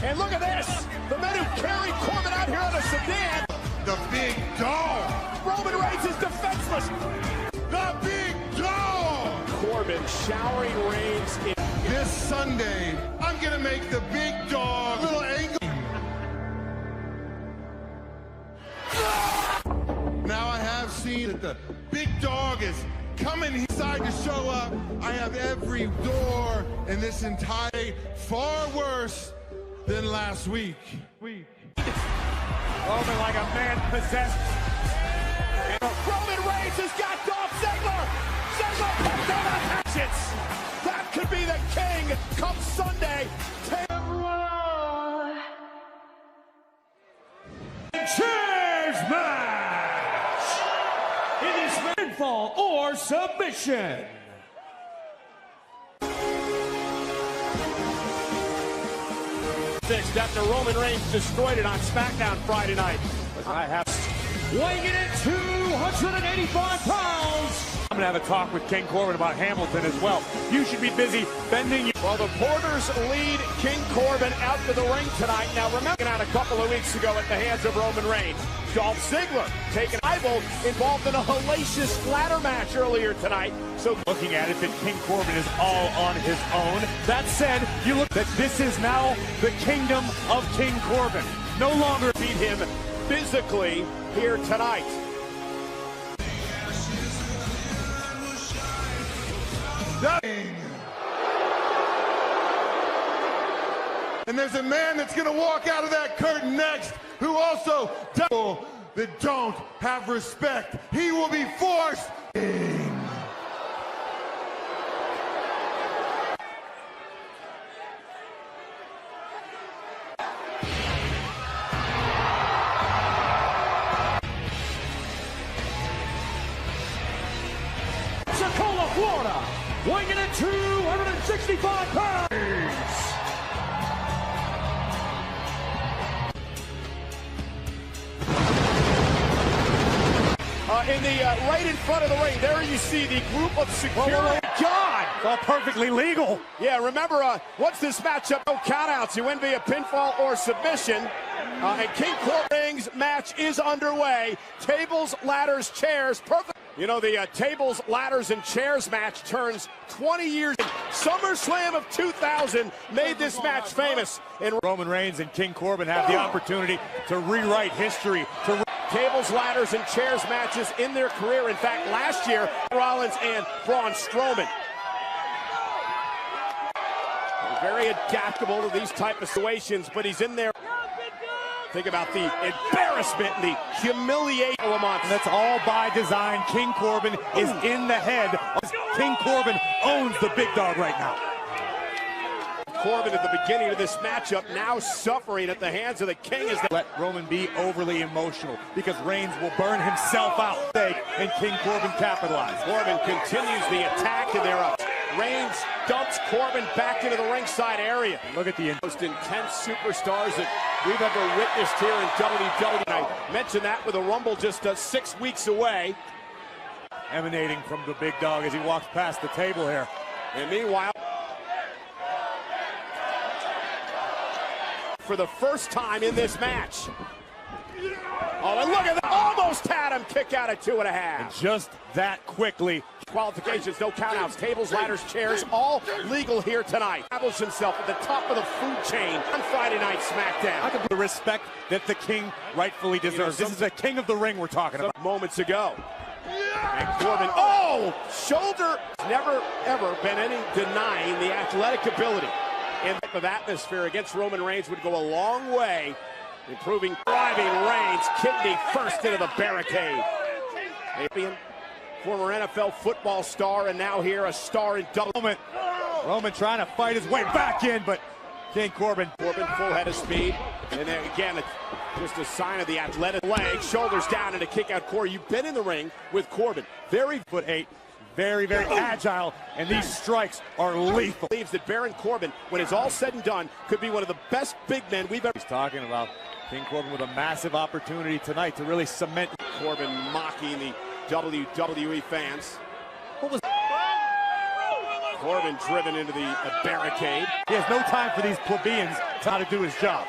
And look at this. The men who carried Corbin out here on a sedan. The big dog. Roman Reigns is defenseless. The big dog. Corbin showering Reigns in. This Sunday, I'm going to make the big dog a little angle. Now I have seen that the big dog is coming inside to show up. I have every door in this entire far worse than last week. Roman like a man possessed. Roman Reigns has got Dolph Ziggler. Ziggler puts down the hatchets. That could be the king come Sunday. Cheers match. It is pinfall or submission. After Roman Reigns destroyed it on SmackDown Friday night. I have weighing in at 285 pounds. I'm gonna have a talk with King Corbin about Hamilton as well. You should be busy bending. Well, the Porters lead King Corbin out to the ring tonight. Now, remember out a couple of weeks ago at the hands of Roman Reigns. Dolph Ziggler taking rival involved in a hellacious ladder match earlier tonight. So looking at it, that King Corbin is all on his own. That said, you look that this is now the kingdom of King Corbin. No longer beat him physically here tonight. And there's a man that's going to walk out of that curtain next who also that don't have respect. He will be forced. Florida, weighing at 265 pounds. Right in front of the ring, there you see the group of security. Oh my God! All perfectly legal. Yeah, remember, once this matchup, no countouts. You win via pinfall or submission. And King Corbin's match is underway. Tables, ladders, chairs, perfect. You know, the tables, ladders, and chairs match turns 20 years. SummerSlam of 2000 made this match famous. And Roman Reigns and King Corbin have the opportunity to rewrite history. Tables, ladders, and chairs matches in their career. In fact, last year, Rollins and Braun Strowman. Very adaptable to these type of situations, but he's in there. Think about the embarrassment and the humiliation. That's all by design. King Corbin is in the head. King Corbin owns the big dog right now. Corbin at the beginning of this matchup now suffering at the hands of the King. As let Roman be overly emotional because Reigns will burn himself out and King Corbin capitalize. Corbin continues the attack and they're up. Reigns dumps Corbin back into the ringside area. Look at the most intense superstars that we've ever witnessed here in WWE. I mentioned that with a Rumble just 6 weeks away. Emanating from the big dog as he walks past the table here. And meanwhile, for the first time in this match. Oh, and look at that. Almost had him kick out at 2.5. And just that quickly. Qualifications, no countouts, tables, ladders, chairs, all legal here tonight. Established himself at the top of the food chain on Friday Night SmackDown. I can the respect that the King rightfully deserves. This is the King of the Ring we're talking about. Moments ago. And Corbin, oh! Shoulder. Never, ever been any denying the athletic ability. And the atmosphere against Roman Reigns would go a long way, improving, driving Reigns, kidney first into the barricade. Former NFL football star, and now here a star in WWE. Roman trying to fight his way back in, but King Corbin. Corbin full head of speed, and then again, just a sign of the athletic leg, shoulders down, and a kick out. Corey, you've been in the ring with Corbin. Very foot 8. Very, very agile, and these strikes are lethal. Believes that Baron Corbin, when it's all said and done, could be one of the best big men we've ever. He's talking about King Corbin with a massive opportunity tonight to really cement. Corbin mocking the WWE fans. What was Corbin driven into the barricade. He has no time for these plebeians to how to do his job.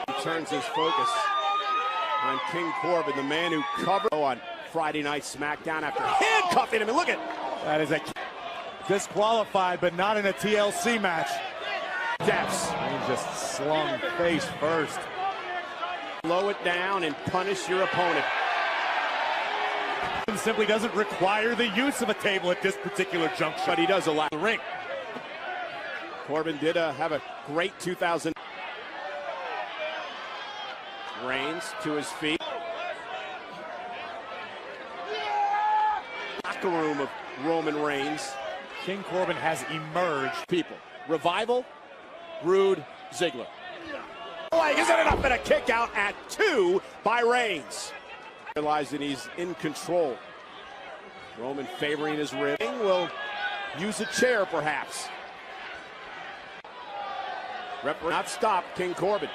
He turns his focus on King Corbin, the man who covered on Friday Night SmackDown after handcuffing him. And look at that is a disqualified, but not in a TLC match. Depths. He just slung face first. Slow it down and punish your opponent. Simply doesn't require the use of a table at this particular juncture. But he does allow the ring. Corbin did have a great 2000. Reigns to his feet. Locker room of Roman Reigns. King Corbin has emerged. People. Revival, Rude, Ziggler. Like, isn't it up in a kick out at 2 by Reigns? Realizing he's in control. Roman favoring his rib. Will use a chair perhaps. Referee not stop King Corbin.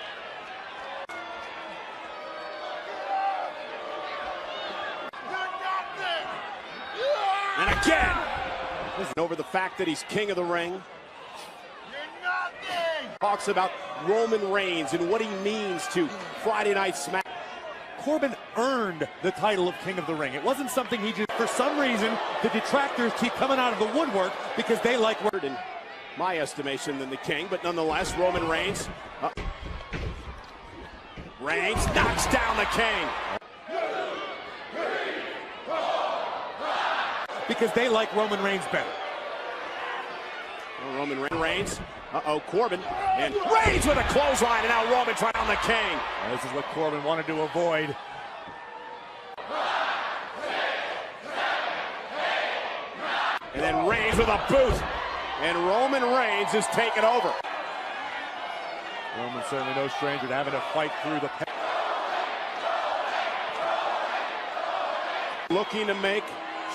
And again, over the fact that he's king of the ring. Talks about Roman Reigns and what he means to Friday Night SmackDown. Corbin earned the title of King of the Ring. It wasn't something he just, for some reason, the detractors keep coming out of the woodwork because they like word in my estimation than the King, but nonetheless, Roman Reigns. Reigns knocks down the King. Because they like Roman Reigns better. Well, Roman Reigns. Corbin. And Reigns with a clothesline, and now Roman trying on the King. This is what Corbin wanted to avoid. And then Reigns with a boot. And Roman Reigns is taking over. Roman's certainly no stranger to having to fight through the... Looking to make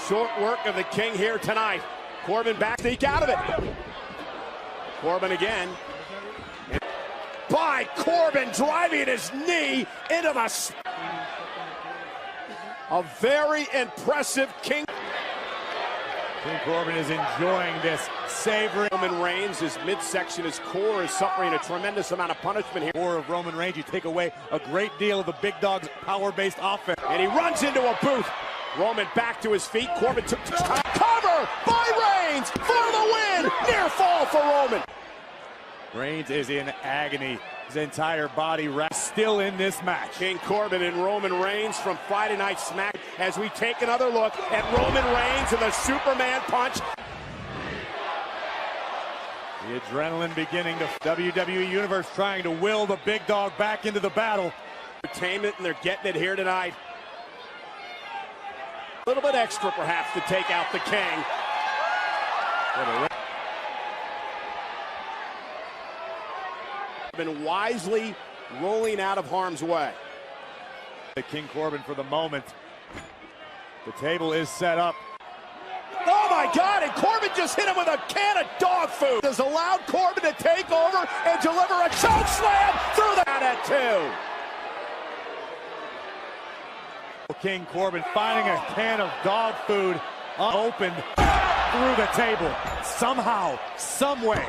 short work of the King here tonight. Corbin back, sneak out of it. Corbin again. And by Corbin driving his knee into the... A very impressive King. King Corbin is enjoying this savory. Roman Reigns, his midsection, his core is suffering a tremendous amount of punishment here. Core of Roman Reigns, you take away a great deal of the big dog's power-based offense. And he runs into a booth. Roman back to his feet. Corbin took cover by Reigns for the win. Near fall for Roman. Reigns is in agony. His entire body still in this match. King Corbin and Roman Reigns from Friday Night Smack as we take another look at Roman Reigns and the Superman punch. The adrenaline beginning to WWE Universe trying to will the big dog back into the battle. Entertainment, and they're getting it here tonight. A little bit extra perhaps to take out the King. Been wisely rolling out of harm's way. The King Corbin for the moment. The table is set up. Oh my God, and Corbin just hit him with a can of dog food. Has allowed Corbin to take over and deliver a choke slam through the at 2. King Corbin finding a can of dog food unopened through the table. Somehow, some way.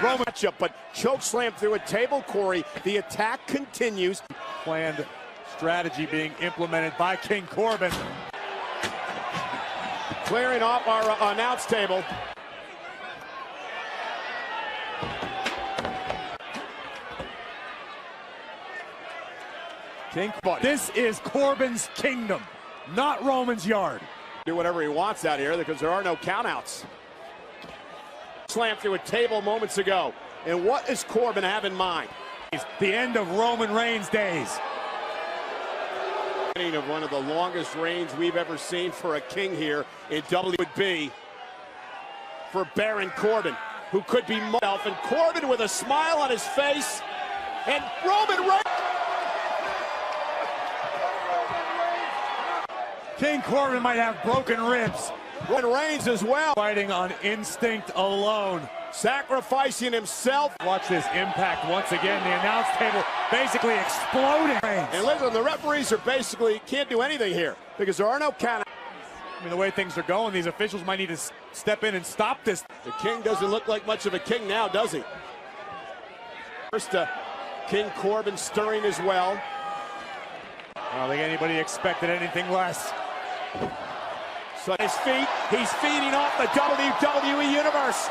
Roman matchup, but choke slam through a table, Corey. The attack continues. Planned strategy being implemented by King Corbin. Clearing off our announce table. King, this is Corbin's kingdom, not Roman's yard. Do whatever he wants out here because there are no countouts. Slam through a table moments ago. And what does Corbin have in mind? It's the end of Roman Reigns' days. Of one of the longest reigns we've ever seen for a king here in WWE would be for Baron Corbin, who could be himself, and Corbin with a smile on his face, and Roman Reigns. King Corbin might have broken ribs. Roman Reigns as well. Fighting on instinct alone. Sacrificing himself. Watch this impact once again. The announce table basically exploding. And listen, the referees are basically can't do anything here because there are no countouts. I mean, the way things are going, these officials might need to step in and stop this. The King doesn't look like much of a king now, does he? First, King Corbin stirring as well. I don't think anybody expected anything less. So his feet, he's feeding off the WWE Universe.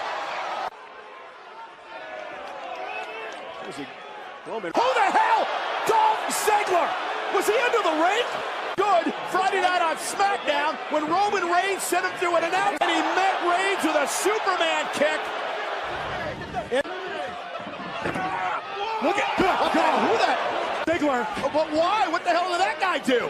Roman. Who the hell? Dolph Ziggler! Was he under the ring? Good. Friday night on SmackDown when Roman Reigns sent him through an announcement and he met Reigns with a Superman kick. Look at God, who that? Ziggler. Oh, but why? What the hell did that guy do?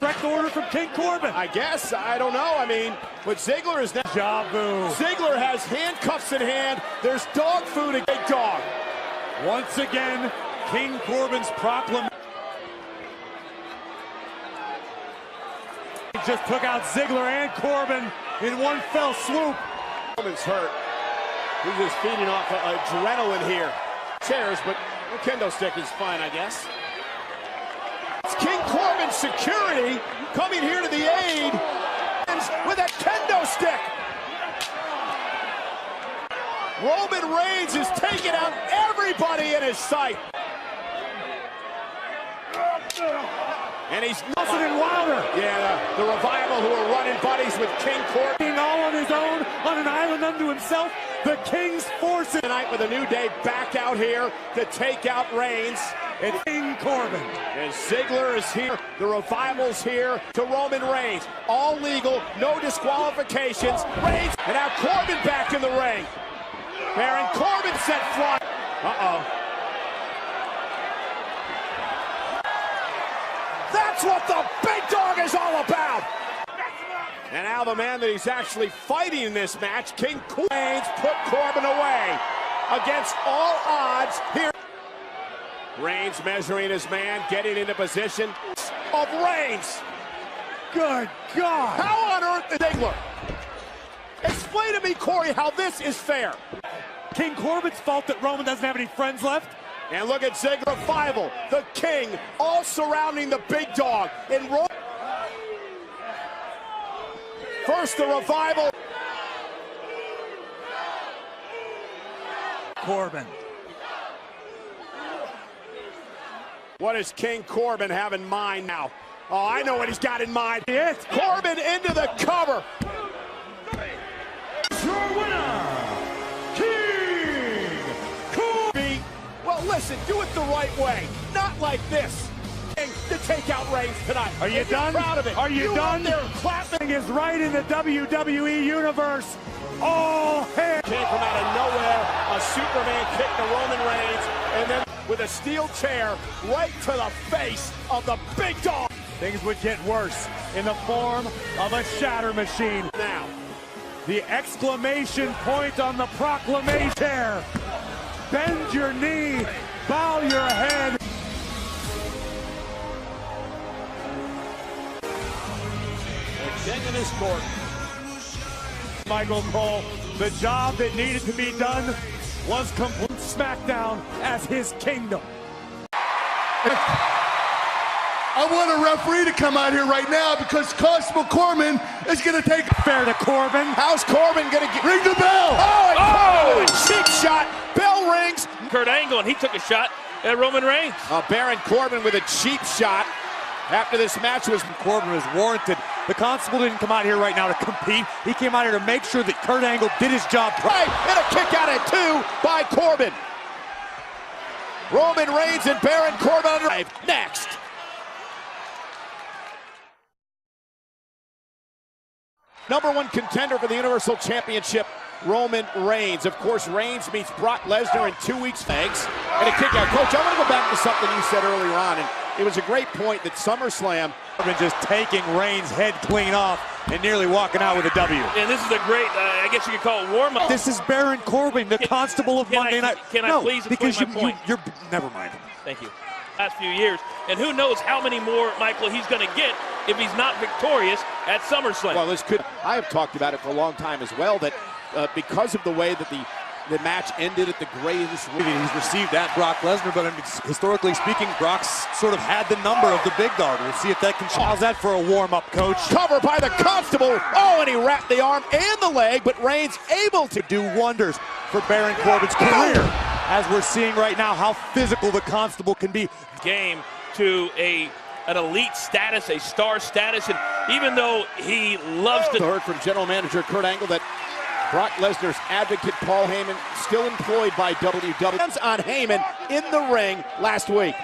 Direct order from King Corbin. I guess. I don't know. I mean, but Ziggler is now. Jabu. Ziggler has handcuffs in hand. There's dog food and big dog. Once again, King Corbin's proclamation. He just took out Ziggler and Corbin in one fell swoop. Corbin's hurt. He's just feeding off adrenaline here. Chairs, but a kendo stick is fine, I guess. It's King Corbin's security coming here to the aid with a kendo stick. Roman Reigns is taking out everybody in his sight. And he's Nelson and Wilder. Yeah, the Revival who are running buddies with King Corbin. All on his own, on an island unto himself. The King's forces. Tonight with a New Day back out here to take out Reigns. And King Corbin. And Ziggler is here. The Revival's here to Roman Reigns. All legal, no disqualifications. Reigns, and now Corbin back in the ring. Baron Corbin set flying. Uh-oh. That's what the big dog is all about. And now the man that he's actually fighting in this match, King Reigns, put Corbin away. Against all odds here. Reigns measuring his man, getting into position of Reigns. Good God. How on earth is Ziggler? Explain to me, Corey, how this is fair. King Corbin's fault that Roman doesn't have any friends left. And look at Ziggler, Revival, the King, all surrounding the big dog. And first the Revival. Corbin. What does King Corbin have in mind now? Oh, I know what he's got in mind. It's Corbin into the cover. your winner, King Corbin. Well, listen, do it the right way, not like this. To take out Reigns tonight. Are you done? Proud of it. Are you done? There clapping is right in the WWE Universe. All hail. Came from out of nowhere, a Superman kick to Roman Reigns, and then with a steel chair right to the face of the big dog. Things would get worse in the form of a shatter machine. Now, the exclamation point on the proclamation. Bend your knee, bow your head. King in his court. Michael Cole, the job that needed to be done was complete. SmackDown as his kingdom. I want a referee to come out here right now because Constable Corbin is going to take Fair to Corbin. How's Corbin going to get? ring the bell. Oh, and a cheap shot. Bell rings. Kurt Angle, and he took a shot at Roman Reigns. Baron Corbin with a cheap shot. After this match Corbin was warranted. The Constable didn't come out here right now to compete. He came out here to make sure that Kurt Angle did his job right, and a kick out at 2 by Corbin. Roman Reigns and Baron Corbin next. #1 contender for the Universal Championship, Roman Reigns. Of course, Reigns meets Brock Lesnar in 2 weeks. Thanks. And a kick out. Coach, I want to go back to something you said earlier on, and it was a great point that SummerSlam. Corbin just taking Reigns' head clean off and nearly walking out with a W. And this is a great, I guess you could call it warm-up. This is Baron Corbin, the Constable of Monday Night. Can I please because explain my point? you're never mind. Thank you. Last few years, and who knows how many more, Michael, he's going to get if he's not victorious at SummerSlam. Well, this could. I have talked about it for a long time as well. That because of the way that the the match ended at the greatest. He's received that Brock Lesnar, but historically speaking, Brock's sort of had the number of the big dog. We'll see if that can. How's that for a warm-up, coach? Cover by the Constable. Oh, and he wrapped the arm and the leg, but Reigns able to do wonders for Baron Corbin's career. As we're seeing right now how physical the Constable can be. Game to an elite status, a star status, and even though he loves to... Heard from General Manager Kurt Angle that Brock Lesnar's advocate Paul Heyman still employed by WWE. On Heyman in the ring last week.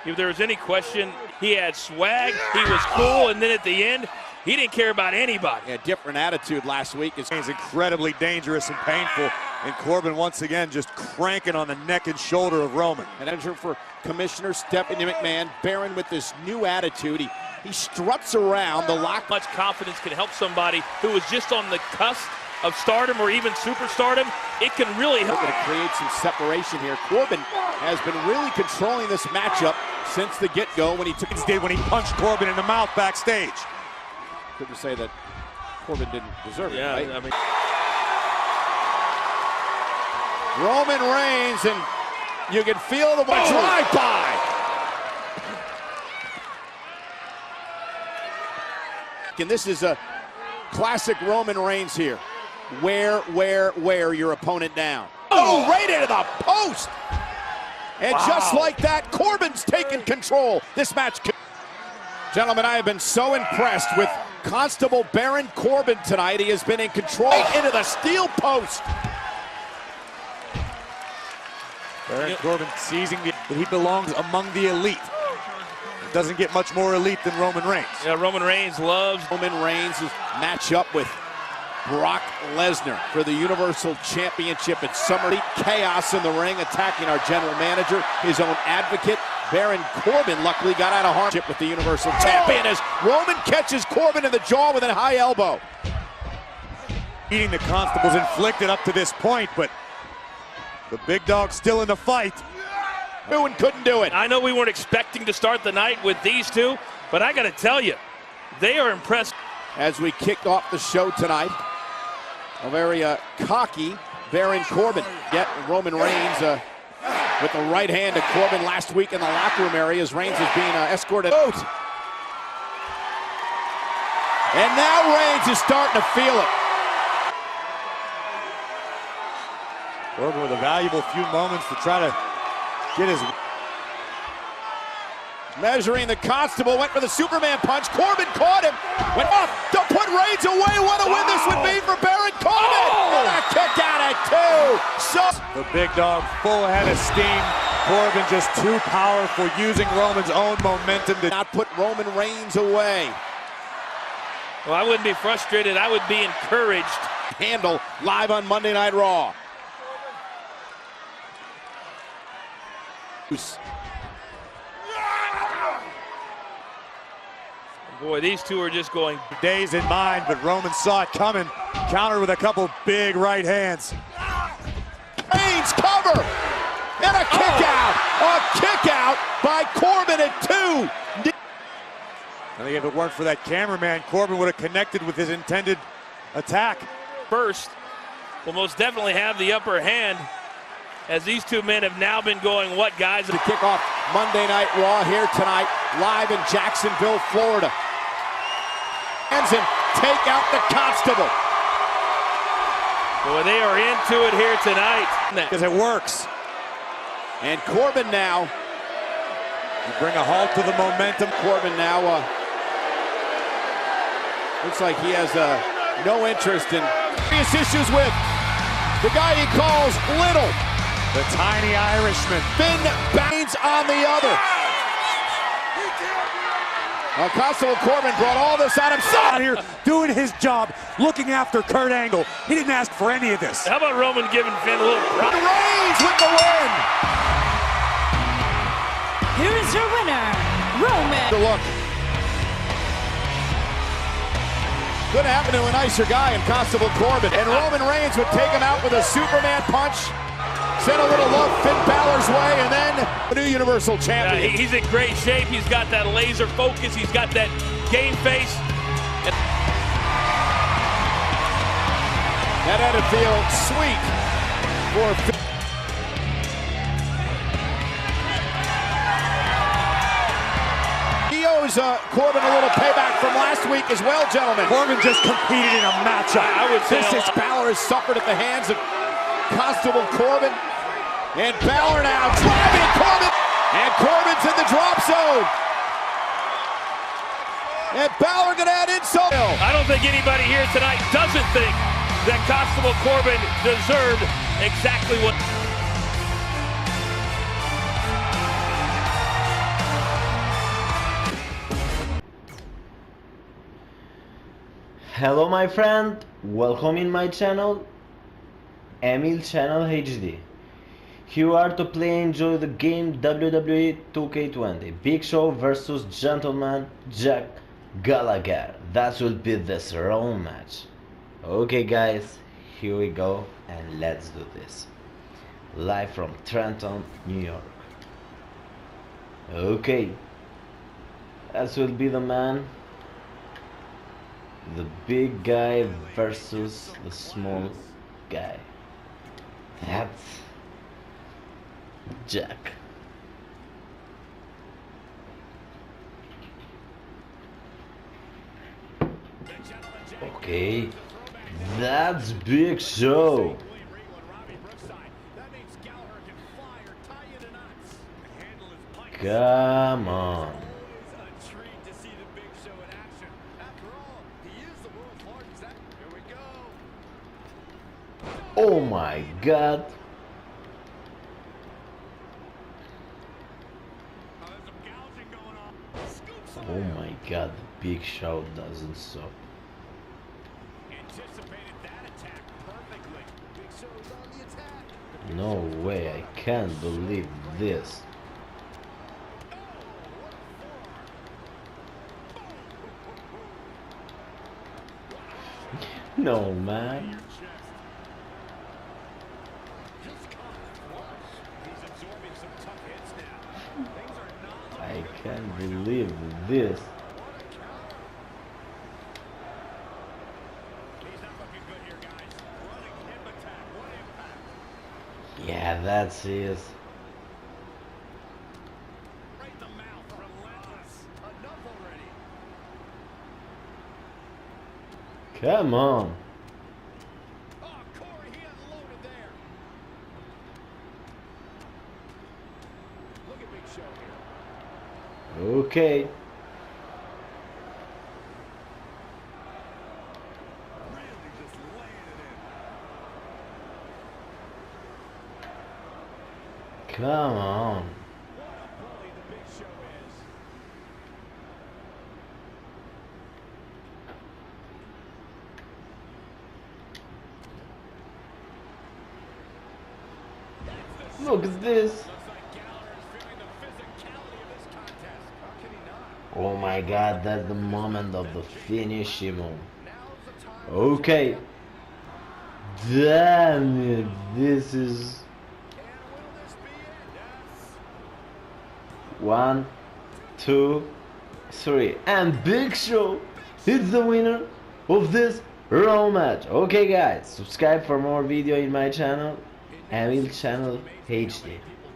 If there was any question, he had swag, he was cool, and then at the end, he didn't care about anybody. A different attitude last week. It's incredibly dangerous and painful. And Corbin once again just cranking on the neck and shoulder of Roman. And enter for Commissioner Stephanie McMahon. Baron with this new attitude. He struts around the lock. Much confidence can help somebody who is just on the cusp of stardom or even superstardom. It can really help. Going to create some separation here. Corbin has been really controlling this matchup since the get-go when he punched Corbin in the mouth backstage. Couldn't say that Corbin didn't deserve it, right? I mean, Roman Reigns, and you can feel the drive-by. And this is a classic Roman Reigns here. Wear your opponent down. Oh, right into the post. And just like that, Corbin's taken control. This match. Gentlemen, I have been so impressed with Constable Baron Corbin tonight. He has been in control into the steel post. Baron Corbin seizing that he belongs among the elite. It doesn't get much more elite than Roman Reigns. Yeah, Roman Reigns loves Roman Reigns' match up with Brock Lesnar for the Universal Championship at Summer. Chaos in the ring, attacking our general manager, his own advocate. Baron Corbin luckily got out of hardship with the Universal Champion as Roman catches Corbin in the jaw with a high elbow. Eating the Constable's inflicted up to this point, but the big dog still in the fight. Boone couldn't do it. I know we weren't expecting to start the night with these two, but I got to tell you, they are impressed. As we kicked off the show tonight, a very cocky Baron Corbin. Yet Roman Reigns with the right hand to Corbin last week in the locker room area as Reigns is being escorted out. And now Reigns is starting to feel it. Corbin with a valuable few moments to try to get his... Measuring the Constable, went for the Superman punch. Corbin caught him, went off to put Reigns away. What a win this would be for Baron Corbin. And a kick out at 2. So the big dog full head of steam. Corbin just too powerful, using Roman's own momentum to not put Roman Reigns away. Well, I wouldn't be frustrated. I would be encouraged. Handle live on Monday Night Raw. Boy, these two are just going days in mind, but Roman saw it coming. Countered with a couple big right hands. Reigns cover and a kick out. A kick out by Corbin at 2. I think if it weren't for that cameraman, Corbin would have connected with his intended attack. First will most definitely have the upper hand, as these two men have now been going, what, guys? To kick off Monday Night Raw here tonight, live in Jacksonville, Florida. And take out the Constable. Boy, they are into it here tonight. Because it works. And Corbin now. You bring a halt to the momentum. Corbin now looks like he has no interest in serious issues with the guy he calls Little. The tiny Irishman. Finn Baines on the other. Constable Corbin brought all this on himself. Out here doing his job, looking after Kurt Angle. He didn't ask for any of this. How about Roman giving Finn a little prop? Reigns with the win. Here is your winner, Roman. The look. Couldn't happen to a nicer guy in Constable Corbin. And Roman Reigns would take him out with a Superman punch. Send a little love Finn Balor's way, and then the new Universal Champion. He's in great shape. He's got that laser focus. He's got that game face. That had to feel sweet for he owes Corbin a little payback from last week as well, gentlemen. Corbin just competed in a matchup. I would say This is Balor has suffered at the hands of Constable Corbin. And Balor now driving Corbin. And Corbin's in the drop zone. And Balor gonna add insult. I don't think anybody here tonight doesn't think that Constable Corbin deserved exactly what. Hello my friend, welcome in my channel, Emil Channel HD. Here you are to play and enjoy the game WWE 2K20 Big Show versus Gentleman Jack Gallagher. That will be this Raw match. Okay guys, here we go and let's do this. Live from Trenton, New York. Okay, that will be the man. The big guy versus the small guy. That's Jack. Okay, that's Big Show. Come on. Oh my God. Oh my God, the Big Show doesn't stop. No way, I can't believe this. No man. I can't believe this. Yeah, that's it. Come on. Okay. Come on. Look at this. Oh my God, that's the moment of the finishing move. Okay. Damn it, this is... 1, 2, 3, and Big Show is the winner of this Raw match. Okay guys, subscribe for more video in my channel, Emil Channel HD.